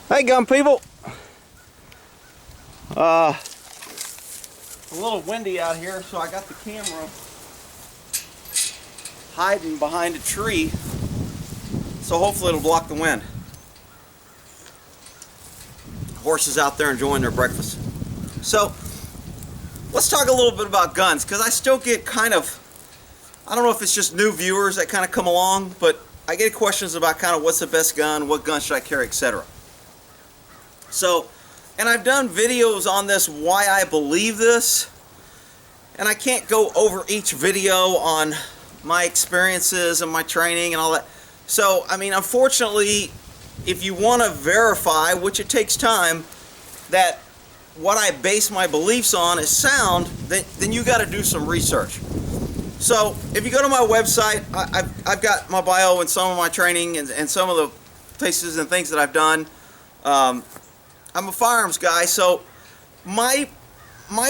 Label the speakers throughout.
Speaker 1: Hey gun people, a little windy out here, so I got the camera hiding behind a tree, so hopefully it'll block the wind. Horses out there enjoying their breakfast. So let's talk a little bit about guns, because I still get kind of, I don't know if it's just new viewers that kind of come along, but I get questions about kind of what's the best gun, what gun should I carry, etc. So, and I've done videos on this, why I believe this, and I can't go over each video on my experiences and my training and all that. So, I mean, unfortunately, if you want to verify, which it takes time, that what I base my beliefs on is sound, then you got to do some research. So, if you go to my website, I've got my bio and some of my training and some of the places and things that I've done. I'm a firearms guy, so my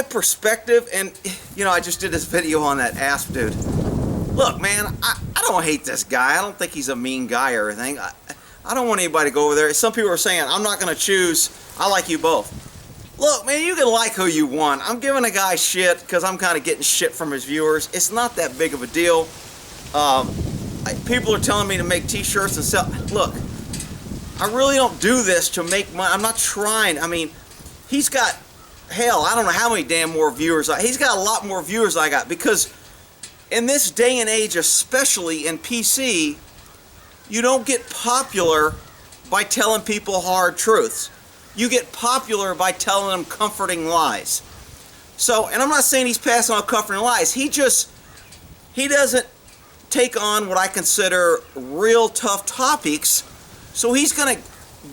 Speaker 1: perspective, and you know, I just did this video on that asp dude. Look, man, I don't hate this guy. I don't think he's a mean guy or anything. I don't want anybody to go over there. Some people are saying, I'm not going to choose. I like you both. Look, man, you can like who you want. I'm giving a guy shit because I'm kind of getting shit from his viewers. It's not that big of a deal. People are telling me to make t-shirts and sell. Look, I really don't do this to make money. I'm not trying. I mean, he's got, hell, I don't know how many damn more viewers. He's got a lot more viewers than I got, because in this day and age, especially in PC, you don't get popular by telling people hard truths. You get popular by telling them comforting lies. So, and I'm not saying he's passing on comforting lies. He doesn't take on what I consider real tough topics. So he's going to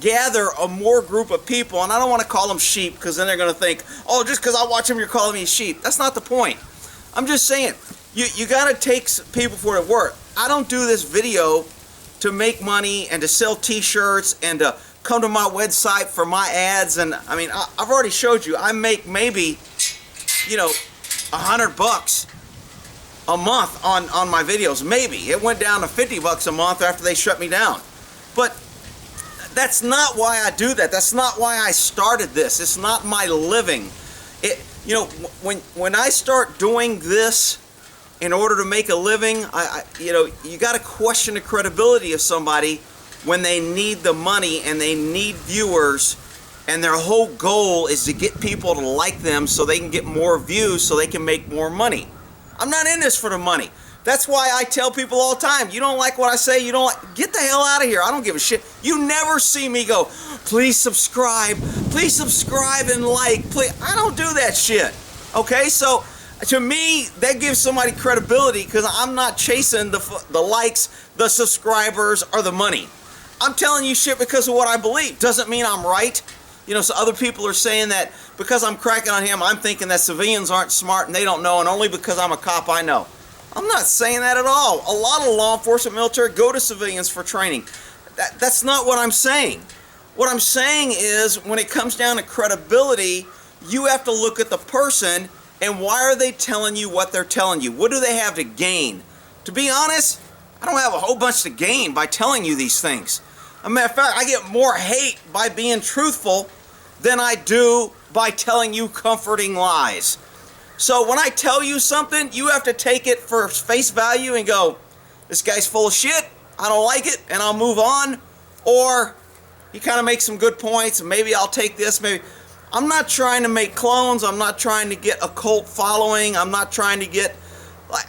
Speaker 1: gather a more group of people, and I don't want to call them sheep, because then they're going to think, oh, just because I watch him, you're calling me a sheep. That's not the point. I'm just saying, you got to take people for their work. I don't do this video to make money and to sell t-shirts and to come to my website for my ads. And I mean, I've already showed you, I make maybe, you know, $100 a month on my videos. Maybe. It went down to $50 a month after they shut me down. But that's not why I do that. That's not why I started this. It's not my living. You know, when I start doing this in order to make a living, you know, you got to question the credibility of somebody when they need the money and they need viewers, and their whole goal is to get people to like them so they can get more views so they can make more money. I'm not in this for the money. That's why I tell people all the time, you don't like what I say, you don't like, get the hell out of here. I don't give a shit. You never see me go, please subscribe and like, please. I don't do that shit. Okay, so to me, that gives somebody credibility, because I'm not chasing the likes, the subscribers, or the money. I'm telling you shit because of what I believe. Doesn't mean I'm right. You know, so other people are saying that because I'm cracking on him, I'm thinking that civilians aren't smart and they don't know, and only because I'm a cop I know. I'm not saying that at all. A lot of law enforcement military go to civilians for training. That's not what I'm saying. What I'm saying is, when it comes down to credibility, you have to look at the person and why are they telling you what they're telling you? What do they have to gain? To be honest, I don't have a whole bunch to gain by telling you these things. As a matter of fact, I get more hate by being truthful than I do by telling you comforting lies. So when I tell you something, you have to take it for face value and go, this guy's full of shit, I don't like it, and I'll move on. Or he kind of makes some good points, and maybe I'll take this, maybe. I'm not trying to make clones. I'm not trying to get a cult following. I'm not trying to get,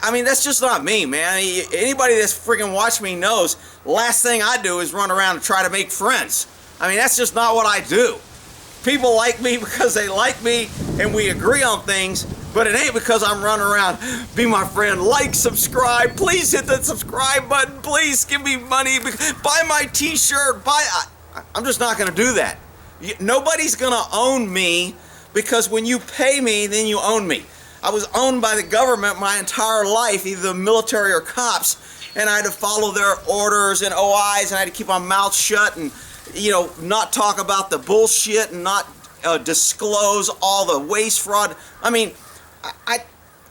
Speaker 1: I mean, that's just not me, man. Anybody that's freaking watched me knows last thing I do is run around and try to make friends. I mean, that's just not what I do. People like me because they like me and we agree on things, but it ain't because I'm running around, be my friend, like, subscribe, please hit the subscribe button, please give me money, buy my t-shirt, I'm just not going to do that. Nobody's going to own me, because when you pay me, then you own me. I was owned by the government my entire life, either the military or cops, and I had to follow their orders and OIs, and I had to keep my mouth shut and, you know, not talk about the bullshit and not disclose all the waste, fraud. I mean,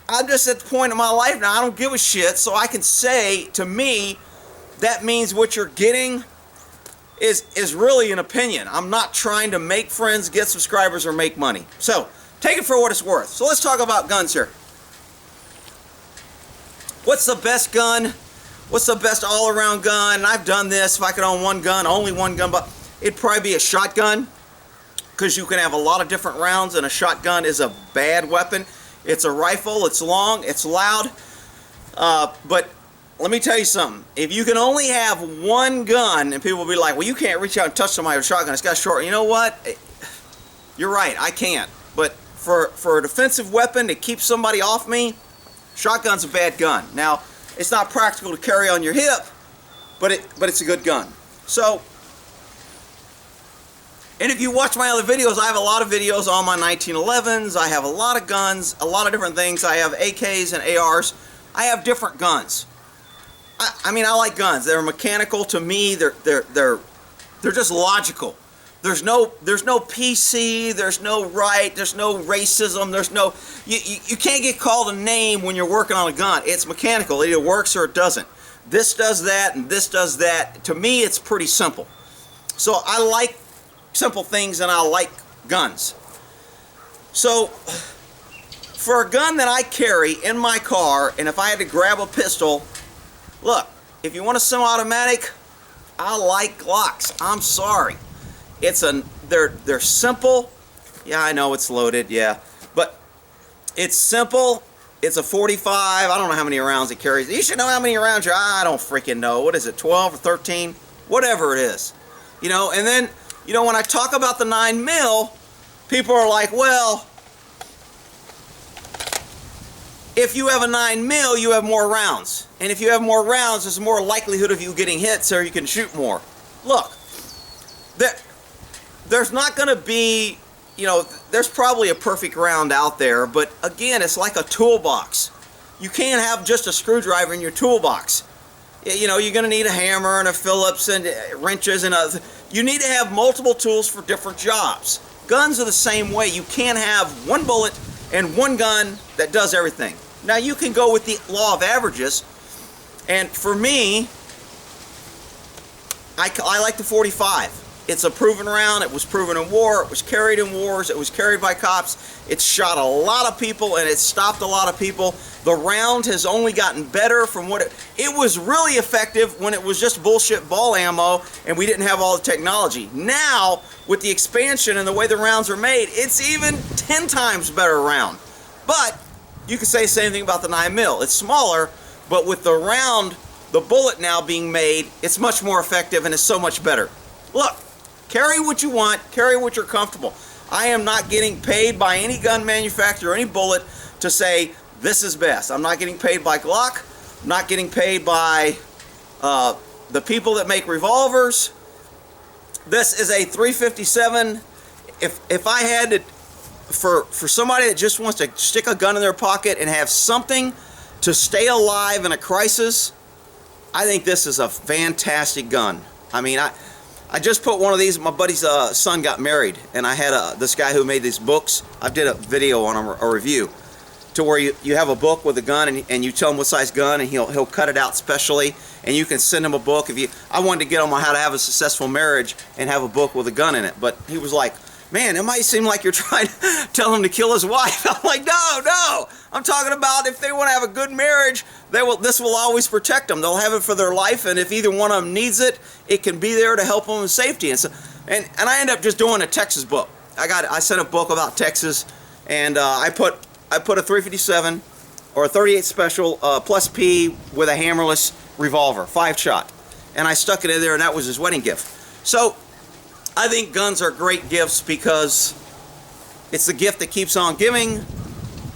Speaker 1: I'm just at the point in my life now, I don't give a shit, so I can say, to me, that means what you're getting is really an opinion. I'm not trying to make friends, get subscribers, or make money. So take it for what it's worth. So let's talk about guns here. What's the best gun? What's the best all-around gun? And I've done this. If I could own one gun, only one gun, but it'd probably be a shotgun, because you can have a lot of different rounds, and a shotgun is a bad weapon. It's a rifle, it's long, it's loud, but let me tell you something. If you can only have one gun, and people will be like, well, you can't reach out and touch somebody with a shotgun, it's got short. You know what? You're right, I can't. But for a defensive weapon to keep somebody off me, shotgun's a bad gun. Now, it's not practical to carry on your hip, but it's a good gun. So, and if you watch my other videos, I have a lot of videos on my 1911s. I have a lot of guns, a lot of different things. I have AKs and ARs. I have different guns. I mean, I like guns. They're mechanical to me. They're just logical. There's no PC. There's no right. There's no racism. There's no you can't get called a name when you're working on a gun. It's mechanical. It either works or it doesn't. This does that and this does that. To me, it's pretty simple. So I like simple things, and I like guns. So for a gun that I carry in my car, and if I had to grab a pistol, look, if you want a semi-automatic, I like Glocks. I'm sorry. They're simple. Yeah, I know it's loaded, yeah. But it's simple. It's a 45. I don't know how many rounds it carries. You should know how many rounds I don't freaking know. What is it, 12 or 13? Whatever it is. You know, and then, you know, when I talk about the 9mm, people are like, well, if you have a 9mm, you have more rounds. And if you have more rounds, there's more likelihood of you getting hit, so you can shoot more. Look, there's not going to be, you know, there's probably a perfect round out there, but again, it's like a toolbox. You can't have just a screwdriver in your toolbox. You know, you're going to need a hammer and a Phillips and wrenches and other. You need to have multiple tools for different jobs. Guns are the same way. You can't have one bullet and one gun that does everything. Now, you can go with the law of averages, and for me, I like the 45. It's a proven round. It was proven in war. It was carried in wars. It was carried by cops. It's shot a lot of people, and it's stopped a lot of people. The round has only gotten better from what it was really effective when it was just bullshit ball ammo and we didn't have all the technology. Now, with the expansion and the way the rounds are made, it's even 10 times better round. But you could say the same thing about the 9mm. It's smaller, but with the round, the bullet now being made, it's much more effective and it's so much better. Look, carry what you want, carry what you're comfortable. I am not getting paid by any gun manufacturer or any bullet to say this is best. I'm not getting paid by Glock. I'm not getting paid by the people that make revolvers. This is a 357. If I had to, for somebody that just wants to stick a gun in their pocket and have something to stay alive in a crisis, I think this is a fantastic gun. I mean, I just put one of these. My buddy's son got married, and I had this guy who made these books. I did a video on them, a review, to where you have a book with a gun, and you tell him what size gun, and he'll cut it out specially, and you can send him a book. I wanted to get him on how to have a successful marriage and have a book with a gun in it, but he was like, man, it might seem like you're trying to tell him to kill his wife. I'm like, no. I'm talking about if they want to have a good marriage, this will always protect them. They'll have it for their life, and if either one of them needs it, it can be there to help them in safety. And so, and I end up just doing a Texas book. I sent a book about Texas, and I put a 357 or a 38 special plus P with a hammerless revolver, 5-shot, and I stuck it in there, and that was his wedding gift. So I think guns are great gifts because it's the gift that keeps on giving.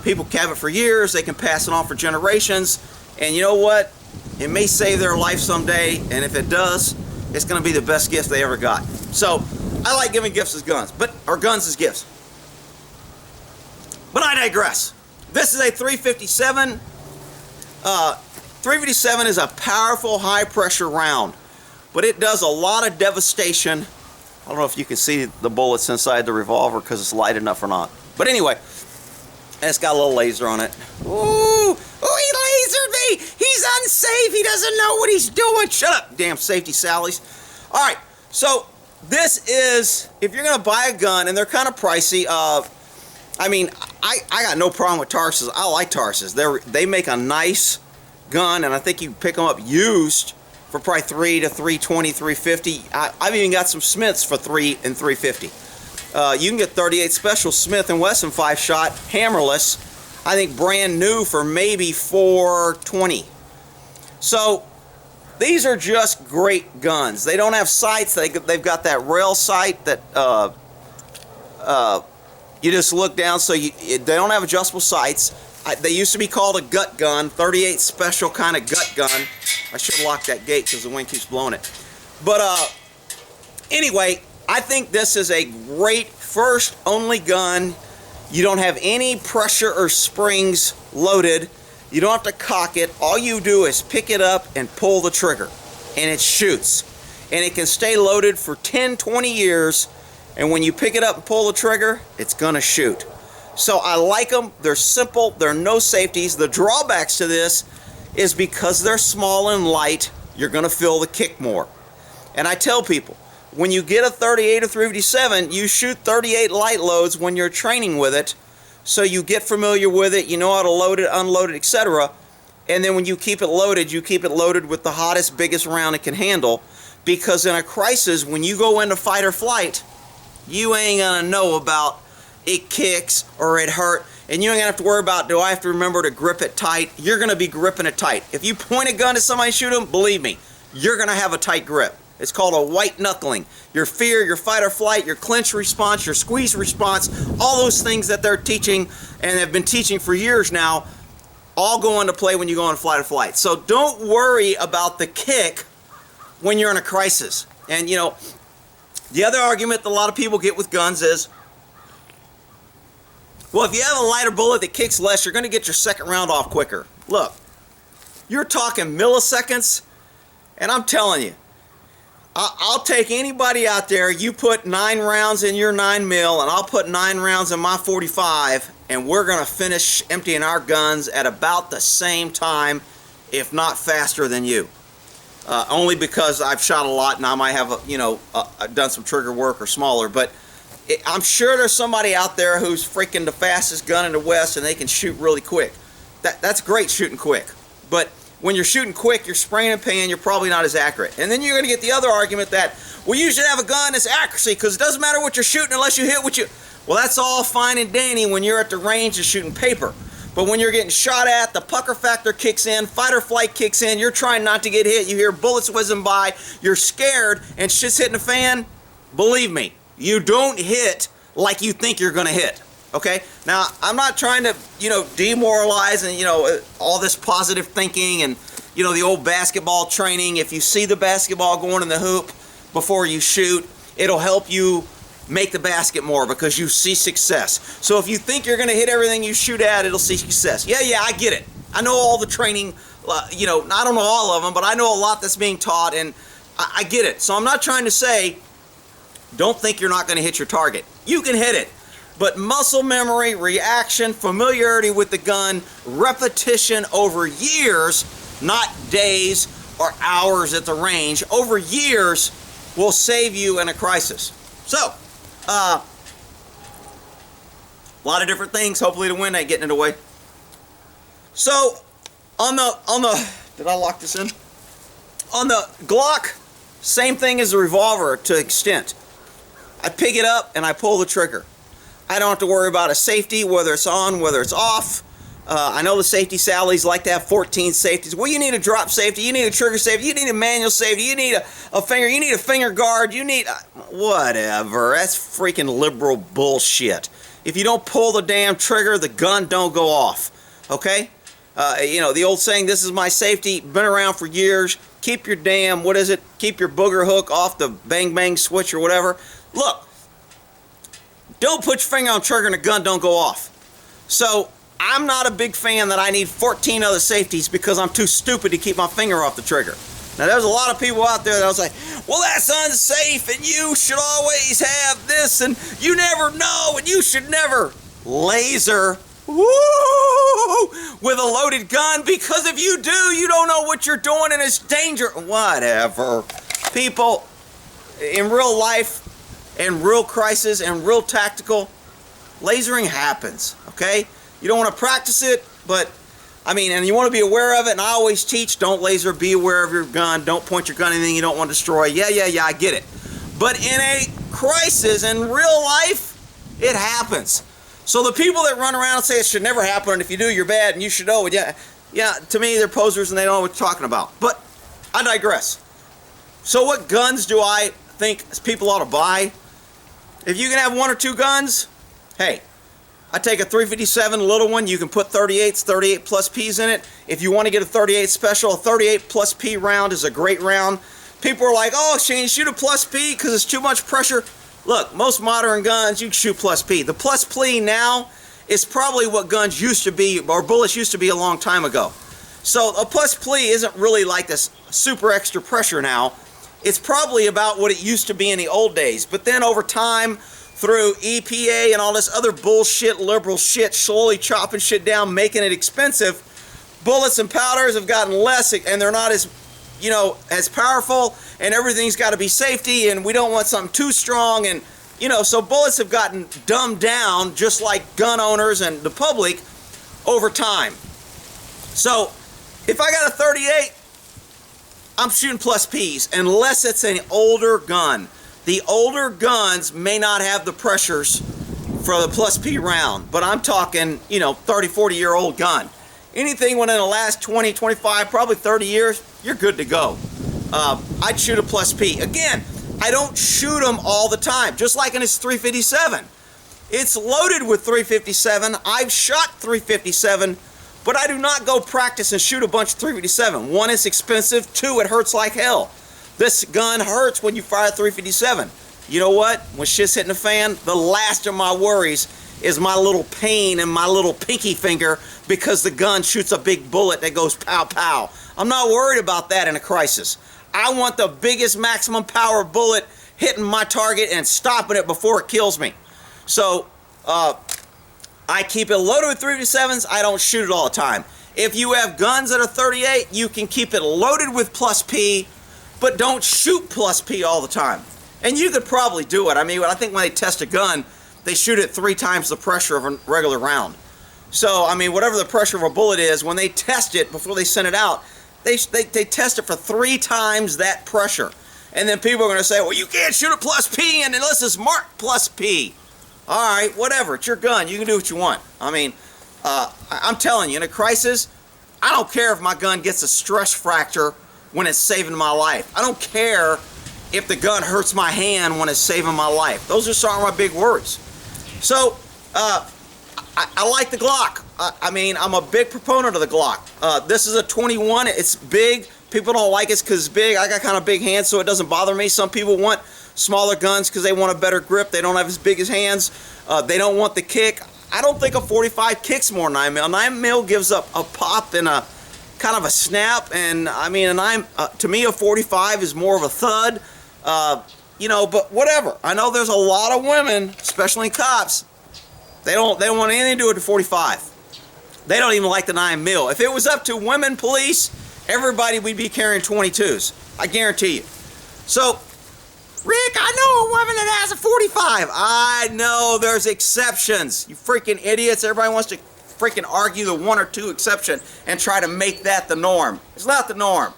Speaker 1: People can have it for years. They can pass it on for generations. And you know what? It may save their life someday. And if it does, it's going to be the best gift they ever got. So I like giving gifts as guns, or guns as gifts. But I digress. This is a 357. 357 is a powerful, high-pressure round. But it does a lot of devastation. I don't know if you can see the bullets inside the revolver because it's light enough or not. But anyway, and it's got a little laser on it. Ooh, he lasered me! He's unsafe! He doesn't know what he's doing! Shut up, damn safety Sallies. Alright, So this is, if you're going to buy a gun, and they're kind of pricey, I mean, I got no problem with Tarses. I like Tarses. They make a nice gun, and I think you can pick them up used for probably $3 to $320, $350. I've even got some Smiths for $3 and $350. You can get 38 Special Smith & Wesson 5-shot hammerless, I think brand new, for maybe $420. So these are just great guns. They don't have sights. They've got that rail sight that you just look down. So they don't have adjustable sights. They used to be called a gut gun, 38 Special kind of gut gun. I should lock that gate because the wind keeps blowing it. But anyway, I think this is a great first only gun. You don't have any pressure or springs loaded. You don't have to cock it. All you do is pick it up and pull the trigger, and it shoots. And it can stay loaded for 10, 20 years, and when you pick it up and pull the trigger, it's gonna shoot. So I like them. They're simple. There are no safeties. The drawbacks to this is because they're small and light, you're gonna feel the kick more. And I tell people, when you get a 38 or 357, you shoot 38 light loads when you're training with it, so you get familiar with it, you know how to load it, unload it, etc. And then when you keep it loaded with the hottest, biggest round it can handle, because in a crisis, when you go into fight or flight, you ain't gonna know about it kicks or it hurt, and you ain't gonna have to worry about, do I have to remember to grip it tight? You're gonna be gripping it tight. If you point a gun at somebody and shoot them, believe me, you're gonna have a tight grip. It's called a white knuckling. Your fear, your fight or flight, your clinch response, your squeeze response, all those things that they're teaching and have been teaching for years now, all go into play when you go on fight or flight. So don't worry about the kick when you're in a crisis. And you know, the other argument that a lot of people get with guns is, well, if you have a lighter bullet that kicks less, you're going to get your second round off quicker. Look, you're talking milliseconds, and I'm telling you, I'll take anybody out there. You put 9 rounds in your 9 mil, and I'll put 9 rounds in my 45, and we're going to finish emptying our guns at about the same time, if not faster than you. Only because I've shot a lot, and I might have, done some trigger work or smaller, but I'm sure there's somebody out there who's freaking the fastest gun in the West, and they can shoot really quick. That's great, shooting quick. But when you're shooting quick, you're spraying and pan, you're probably not as accurate. And then you're going to get the other argument that, well, you should have a gun that's accuracy because it doesn't matter what you're shooting unless you hit what you... Well, that's all fine and dandy when you're at the range and shooting paper. But when you're getting shot at, the pucker factor kicks in, fight or flight kicks in, you're trying not to get hit, you hear bullets whizzing by, you're scared, and shit's hitting the fan. Believe me, you don't hit like you think you're going to hit. Okay, now I'm not trying to, demoralize and, all this positive thinking and, the old basketball training. If you see the basketball going in the hoop before you shoot, it'll help you make the basket more because you see success. So if you think you're going to hit everything you shoot at, it'll see success. Yeah, I get it. I know all the training, I don't know all of them, but I know a lot that's being taught, and I get it. So I'm not trying to say, don't think you're not going to hit your target. You can hit it. But muscle memory, reaction, familiarity with the gun, repetition over years, not days or hours at the range, over years will save you in a crisis. So, a lot of different things. Hopefully the wind ain't getting in the way. So, on the, did I lock this in? On the Glock, same thing as the revolver to extent. I pick it up and I pull the trigger. I don't have to worry about a safety, whether it's on, whether it's off. I know the safety Sallies like to have 14 safeties. Well, you need a drop safety, you need a trigger safety, you need a manual safety, you need a finger guard, you need whatever. That's freaking liberal bullshit. If you don't pull the damn trigger, the gun don't go off. Okay? The old saying, this is my safety, been around for years. Keep your damn, keep your booger hook off the bang bang switch or whatever. Look, don't put your finger on the trigger and the gun don't go off. So, I'm not a big fan that I need 14 other safeties because I'm too stupid to keep my finger off the trigger. Now, there's a lot of people out there that will say, well, that's unsafe, and you should always have this, and you never know, and you should never laser with a loaded gun, because if you do, you don't know what you're doing, and it's dangerous. Whatever. People, in real life, and real crisis, and real tactical, lasering happens, okay? You don't want to practice it, but, I mean, and you want to be aware of it, and I always teach, don't laser, be aware of your gun, don't point your gun at anything you don't want to destroy. Yeah, I get it. But in a crisis, in real life, it happens. So the people that run around and say it should never happen, and if you do, you're bad, and you should know it, yeah, to me, they're posers, and they don't know what they're talking about. But I digress. So what guns do I think people ought to buy? If you can have 1 or 2 guns, hey, I take a 357 little one. You can put 38s, 38 plus Ps in it. If you want to get a 38 special, a 38 plus P round is a great round. People are like, oh, Shane, shoot a plus P because it's too much pressure. Look, most modern guns, you can shoot plus P. The plus P now is probably what guns used to be, or bullets used to be a long time ago. So a plus P isn't really like this super extra pressure now. It's probably about what it used to be in the old days. But then over time, through EPA and all this other bullshit, liberal shit, slowly chopping shit down, making it expensive, bullets and powders have gotten less, and they're not as, as powerful, and everything's got to be safety, and we don't want something too strong, and, so bullets have gotten dumbed down, just like gun owners and the public, over time. So, if I got a 38, I'm shooting plus Ps, unless it's an older gun. The older guns may not have the pressures for the plus P round, but I'm talking, 30, 40-year-old gun. Anything within the last 20, 25, probably 30 years, you're good to go. I'd shoot a plus P. Again, I don't shoot them all the time, just like in this 357. It's loaded with 357. I've shot 357, but I do not go practice and shoot a bunch of 357. 1, it's expensive. 2, it hurts like hell. This gun hurts when you fire 357. You know what? When shit's hitting the fan, the last of my worries is my little pain in my little pinky finger because the gun shoots a big bullet that goes pow pow. I'm not worried about that in a crisis. I want the biggest maximum power bullet hitting my target and stopping it before it kills me. So, I keep it loaded with 357s. I don't shoot it all the time. If you have guns that are 38, you can keep it loaded with plus P, but don't shoot plus P all the time. And you could probably do it. I mean, I think when they test a gun, they shoot it 3 times the pressure of a regular round. So, I mean, whatever the pressure of a bullet is, when they test it before they send it out, they test it for 3 times that pressure. And then people are going to say, well, you can't shoot a plus P unless it's marked plus P. All right, whatever. It's your gun. You can do what you want. I mean, I'm telling you, in a crisis, I don't care if my gun gets a stress fracture when it's saving my life. I don't care if the gun hurts my hand when it's saving my life. Those just aren't my big worries. So, I like the Glock. I mean, I'm a big proponent of the Glock. This is a 21. It's big. People don't like it because it's big. I got kind of big hands, so it doesn't bother me. Some people want smaller guns because they want a better grip. They don't have as big as hands. They don't want the kick. I don't think a 45 kicks more 9mm. 9mm gives up a pop and a kind of a snap, and I mean, to me, a 45 is more of a thud. But whatever. I know there's a lot of women, especially cops. They don't want anything to do with the 45. They don't even like the 9mm. If it was up to women police, everybody would be carrying 22s. I guarantee you. So, Rick, I know a woman that has a 45. I know there's exceptions. You freaking idiots. Everybody wants to freaking argue the 1 or 2 exception and try to make that the norm. It's not the norm.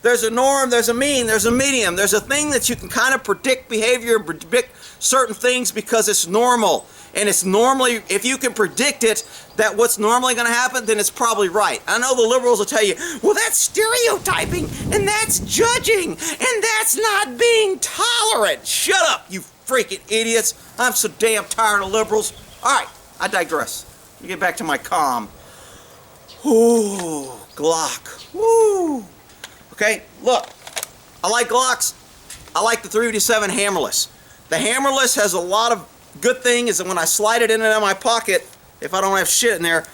Speaker 1: There's a norm, there's a mean, there's a medium. There's a thing that you can kind of predict behavior, predict certain things because it's normal. And it's normally, if you can predict it, that what's normally going to happen, then it's probably right. I know the liberals will tell you, well, that's stereotyping, and that's judging, and that's not being tolerant. Shut up, you freaking idiots. I'm so damn tired of liberals. All right, I digress. Let me get back to my calm. Ooh, Glock. Woo. Okay, look, I like Glocks. I like the 357 hammerless. The hammerless has a lot of good thing is that when I slide it in and out of my pocket, if I don't have shit in there,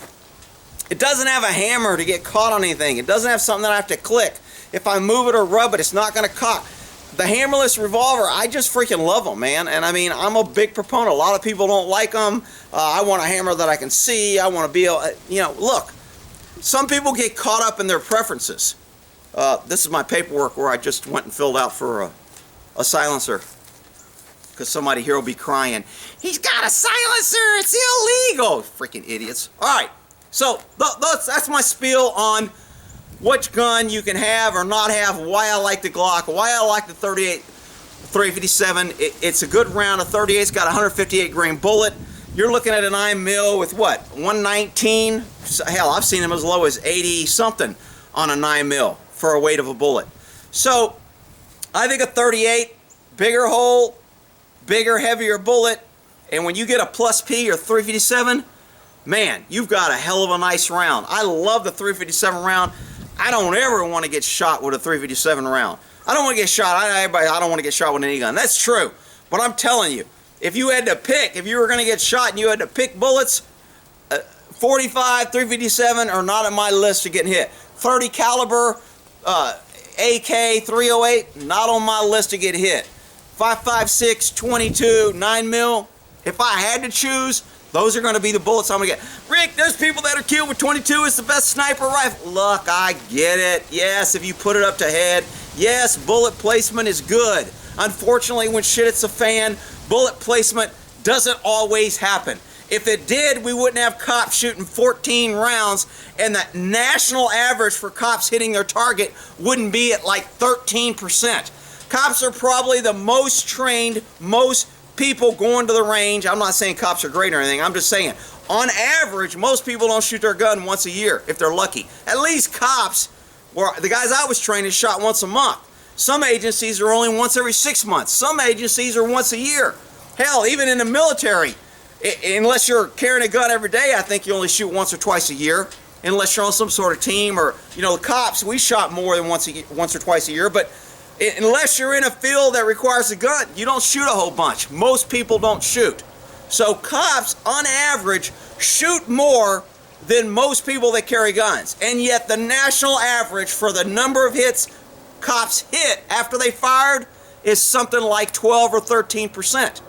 Speaker 1: it doesn't have a hammer to get caught on anything. It doesn't have something that I have to click. If I move it or rub it, it's not going to cock. The hammerless revolver, I just freaking love them, man. And I mean, I'm a big proponent. A lot of people don't like them. I want a hammer that I can see. I want to be able, look, some people get caught up in their preferences. This is my paperwork where I just went and filled out for a silencer. because somebody here will be crying, he's got a silencer, it's illegal. Freaking idiots. Alright, so that's my spiel on which gun you can have or not have, why I like the Glock, why I like the 357. It's a good round of 38. It's got a 158 grain bullet. You're looking at a 9mm with what, 119? Hell, I've seen them as low as 80 something on a 9mm for a weight of a bullet. So I think a 38, bigger hole, bigger, heavier bullet, and when you get a plus P or 357, man, you've got a hell of a nice round. I love the 357 round. I don't ever want to get shot with a 357 round. I don't want to get shot. I don't want to get shot with any gun. That's true. But I'm telling you, if you had to pick, if you were going to get shot and you had to pick bullets, 45, 357 are not on my list to getting hit. 30 caliber, AK, 308, not on my list to get hit. 5.56, 22, 9mm. If I had to choose, those are going to be the bullets I'm going to get. Rick, there's people that are killed with 22. It's the best sniper rifle. Look, I get it. Yes, if you put it up to head. Yes, bullet placement is good. Unfortunately, when shit hits a fan, bullet placement doesn't always happen. If it did, we wouldn't have cops shooting 14 rounds, and the national average for cops hitting their target wouldn't be at like 13%. Cops are probably the most trained, most people going to the range. I'm not saying cops are great or anything. I'm just saying, on average, most people don't shoot their gun once a year if they're lucky. At least cops, the guys I was training, shot once a month. Some agencies are only once every 6 months. Some agencies are once a year. Hell, even in the military, unless you're carrying a gun every day, I think you only shoot once or twice a year. Unless you're on some sort of team, or the cops, we shot more than once or twice a year. But unless you're in a field that requires a gun, you don't shoot a whole bunch. Most people don't shoot. So cops, on average, shoot more than most people that carry guns. And yet the national average for the number of hits cops hit after they fired is something like 12 or 13%.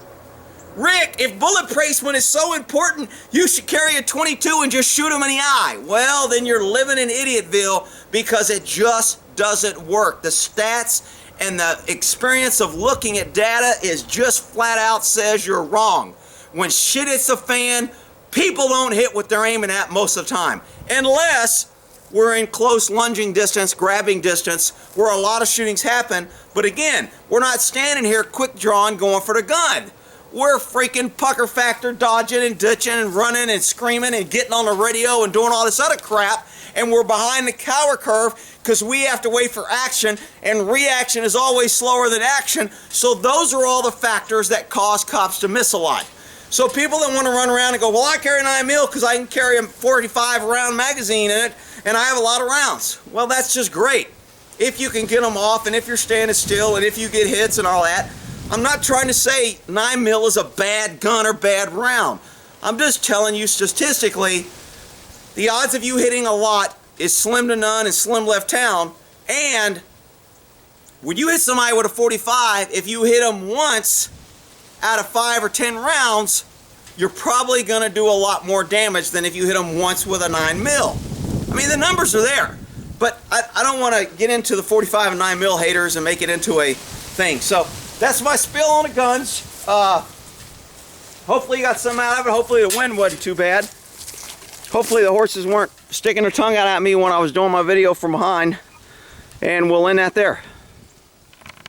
Speaker 1: Rick, if bullet placement is so important, you should carry a 22 and just shoot them in the eye. Well, then you're living in Idiotville, because it just doesn't work. The stats and the experience of looking at data is just flat out says you're wrong. When shit hits a fan, people don't hit what they're aiming at most of the time. Unless we're in close lunging distance, grabbing distance, where a lot of shootings happen. But again, we're not standing here quick drawing going for the gun. We're freaking pucker factor dodging and ditching and running and screaming and getting on the radio and doing all this other crap. And we're behind the cower curve because we have to wait for action, and reaction is always slower than action. So those are all the factors that cause cops to miss a lot. So people that want to run around and go, well, I carry 9mm because I can carry a 45 round magazine in it and I have a lot of rounds. Well, that's just great. If you can get them off, and if you're standing still, and if you get hits and all that. I'm not trying to say 9mm is a bad gun or bad round. I'm just telling you statistically, the odds of you hitting a lot is slim to none and slim left town. And when you hit somebody with a 45, if you hit them once out of 5 or 10 rounds, you're probably going to do a lot more damage than if you hit them once with a 9mm. I mean, the numbers are there. But I don't want to get into the 45 and 9mm haters and make it into a thing. So that's my spill on the guns. Hopefully you got some out of it. Hopefully the wind wasn't too bad. Hopefully the horses weren't sticking their tongue out at me when I was doing my video from behind. And we'll end that there.